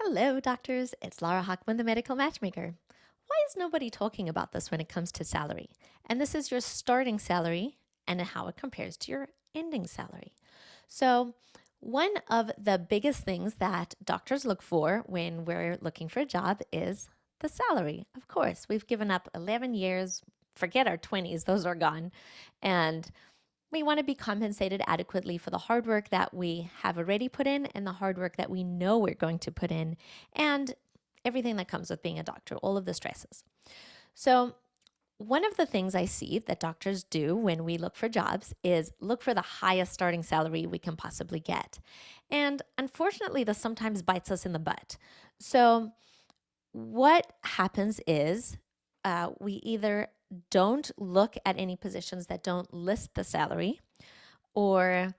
Hello, doctors. It's Laura Hockman, the medical matchmaker. Why is nobody talking about this when it comes to salary? And this is your starting salary and how it compares to your ending salary. So, one of the biggest things that doctors look for when we're looking for a job is the salary. Of course, we've given up 11 years, forget our 20s, those are gone. And we want to be compensated adequately for the hard work that we have already put in and the hard work that we know we're going to put in and everything that comes with being a doctor, all of the stresses. So, one of the things I see that doctors do when we look for jobs is look for the highest starting salary we can possibly get. And unfortunately, this sometimes bites us in the butt. So, what happens is we either don't look at any positions that don't list the salary, or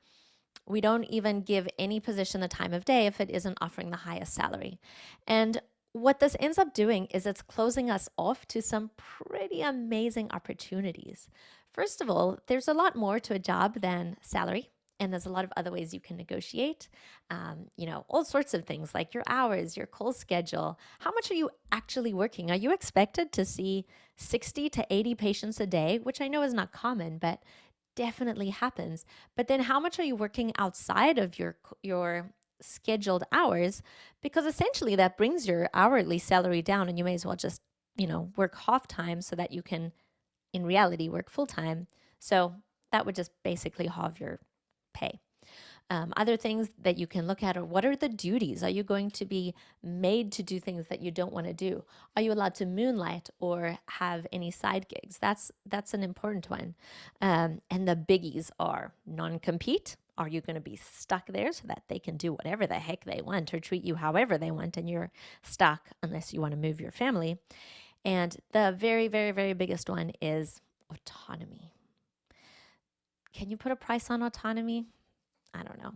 we don't even give any position the time of day if it isn't offering the highest salary. And what this ends up doing is it's closing us off to some pretty amazing opportunities. First of all, there's a lot more to a job than salary. And there's a lot of other ways you can negotiate, all sorts of things like your hours, your call schedule. How much are you actually working? Are you expected to see 60 to 80 patients a day, which I know is not common, but definitely happens. But then how much are you working outside of your scheduled hours? Because essentially that brings your hourly salary down and you may as well just, work half time so that you can in reality work full time. So that would just basically halve your pay. Other things that you can look at are what are the duties? Are you going to be made to do things that you don't want to do? Are you allowed to moonlight or have any side gigs? That's an important one. And the biggies are non-compete. Are you going to be stuck there so that they can do whatever the heck they want or treat you however they want and you're stuck unless you want to move your family? And the very, very, very biggest one is autonomy. Can you put a price on autonomy? I don't know.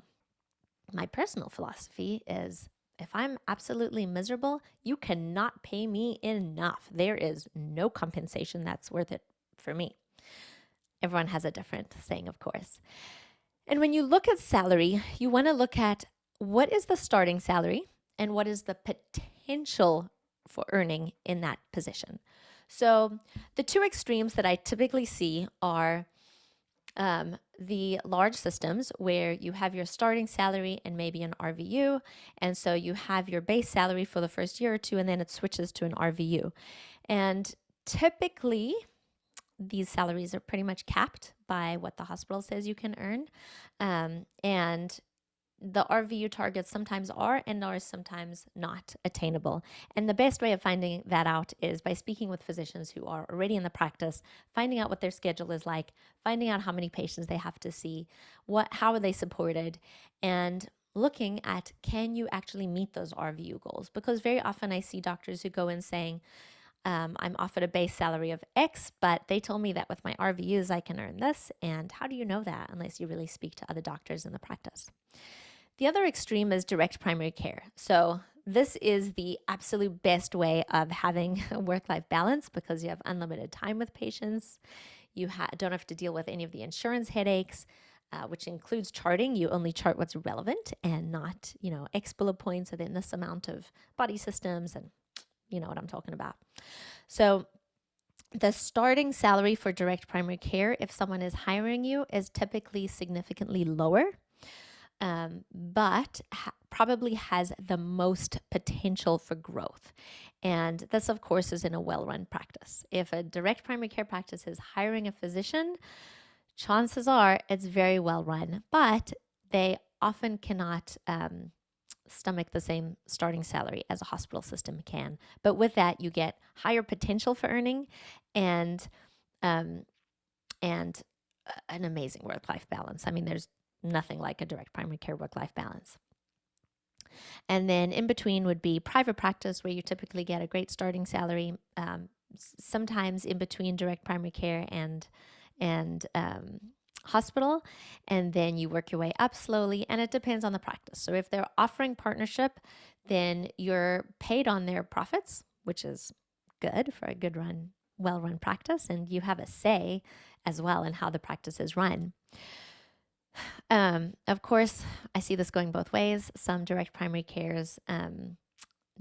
My personal philosophy is if I'm absolutely miserable, you cannot pay me enough. There is no compensation that's worth it for me. Everyone has a different saying, of course. And when you look at salary, you want to look at what is the starting salary and what is the potential for earning in that position. So the two extremes that I typically see are the large systems where you have your starting salary and maybe an RVU. And so you have your base salary for the first year or two, and then it switches to an RVU. And typically, these salaries are pretty much capped by what the hospital says you can earn. And the RVU targets sometimes are and are sometimes not attainable. And the best way of finding that out is by speaking with physicians who are already in the practice, finding out what their schedule is like, finding out how many patients they have to see, how are they supported, and looking at can you actually meet those RVU goals? Because very often I see doctors who go in saying, I'm offered a base salary of X, but they told me that with my RVUs I can earn this. And how do you know that unless you really speak to other doctors in the practice? The other extreme is direct primary care. So this is the absolute best way of having a work-life balance because you have unlimited time with patients. You don't have to deal with any of the insurance headaches, which includes charting. You only chart what's relevant and not, X bullet points within this amount of body systems, and you know what I'm talking about. So the starting salary for direct primary care, if someone is hiring you, is typically significantly lower, but probably has the most potential for growth. And this, of course, is in a well-run practice. If a direct primary care practice is hiring a physician, chances are it's very well run, but they often cannot stomach the same starting salary as a hospital system can. But with that, you get higher potential for earning and an amazing work-life balance. I mean, there's nothing like a direct primary care work-life balance. And then in between would be private practice, where you typically get a great starting salary. Sometimes in between direct primary care and hospital, and then you work your way up slowly, and it depends on the practice. So if they're offering partnership, then you're paid on their profits, which is good for a well-run practice, and you have a say as well in how the practice is run. Of course, I see this going both ways. Some direct primary cares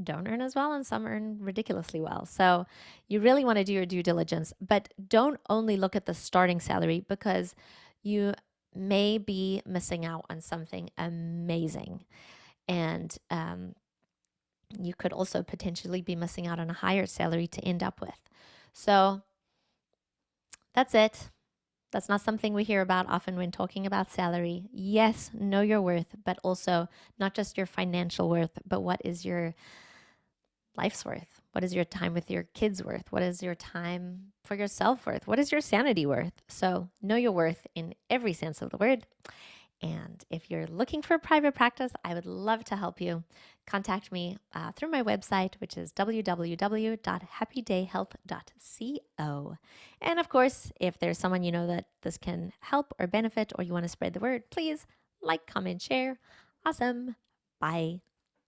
don't earn as well and some earn ridiculously well. So you really want to do your due diligence, but don't only look at the starting salary because you may be missing out on something amazing. And you could also potentially be missing out on a higher salary to end up with. So that's it. That's not something we hear about often when talking about salary. Yes, know your worth, but also not just your financial worth, but what is your life's worth? What is your time with your kids worth? What is your time for yourself worth? What is your sanity worth? So know your worth in every sense of the word. And if you're looking for a private practice, I would love to help you. Contact me through my website, which is www.happydayhealth.co. And of course, if there's someone you know that this can help or benefit, or you want to spread the word, please like, comment, share. Awesome. Bye.